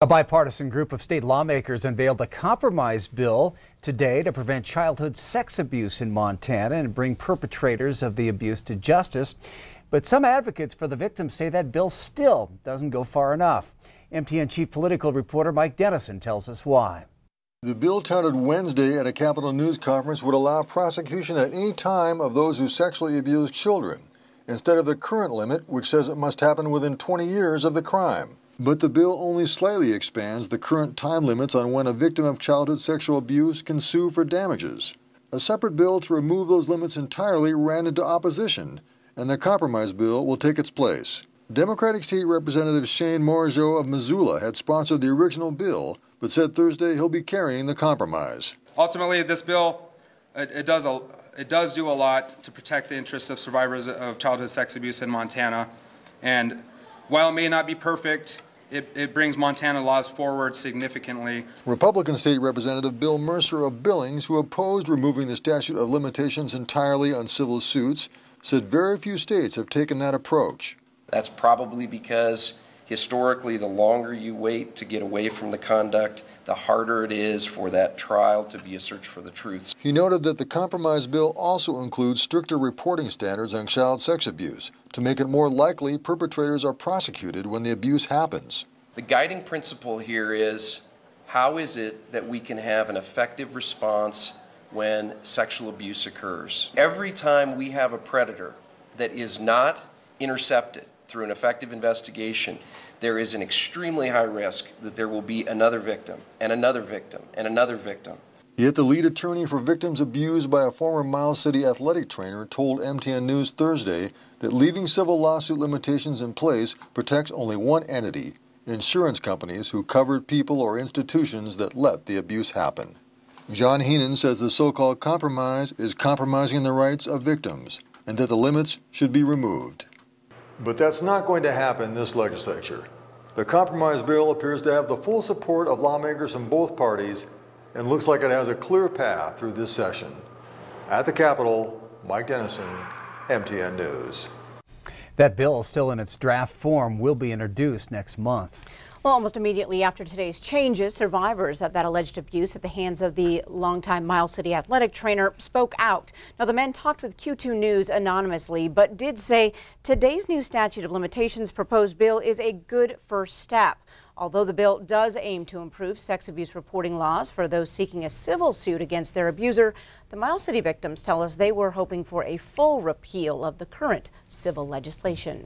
A bipartisan group of state lawmakers unveiled a compromise bill today to prevent childhood sex abuse in Montana and bring perpetrators of the abuse to justice. But some advocates for the victims say that bill still doesn't go far enough. MTN chief political reporter Mike Dennison tells us why. The bill touted Wednesday at a Capitol News conference would allow prosecution at any time of those who sexually abuse children, instead of the current limit, which says it must happen within 20 years of the crime. But the bill only slightly expands the current time limits on when a victim of childhood sexual abuse can sue for damages. A separate bill to remove those limits entirely ran into opposition, and the compromise bill will take its place. Democratic State Representative Shane Morageau of Missoula had sponsored the original bill, but said Thursday he'll be carrying the compromise. Ultimately, this bill, it does do a lot to protect the interests of survivors of childhood sex abuse in Montana. And while it may not be perfect, it brings Montana laws forward significantly. Republican State Representative Bill Mercer of Billings, who opposed removing the statute of limitations entirely on civil suits, said very few states have taken that approach. That's probably because historically, the longer you wait to get away from the conduct, the harder it is for that trial to be a search for the truth. He noted that the compromise bill also includes stricter reporting standards on child sex abuse to make it more likely perpetrators are prosecuted when the abuse happens. The guiding principle here is, how is it that we can have an effective response when sexual abuse occurs? Every time we have a predator that is not intercepted through an effective investigation, there is an extremely high risk that there will be another victim and another victim and another victim. Yet the lead attorney for victims abused by a former Miles City athletic trainer told MTN News Thursday that leaving civil lawsuit limitations in place protects only one entity: insurance companies who covered people or institutions that let the abuse happen. John Heenan says the so-called compromise is compromising the rights of victims and that the limits should be removed. But that's not going to happen this legislature. The compromise bill appears to have the full support of lawmakers from both parties and looks like it has a clear path through this session. At the Capitol, Mike Dennison, MTN News. That bill, still in its draft form, will be introduced next month. Well, almost immediately after today's changes, survivors of that alleged abuse at the hands of the longtime Miles City athletic trainer spoke out. Now, the men talked with Q2 News anonymously, but did say today's new statute of limitations proposed bill is a good first step. Although the bill does aim to improve sex abuse reporting laws for those seeking a civil suit against their abuser, the Miles City victims tell us they were hoping for a full repeal of the current civil legislation.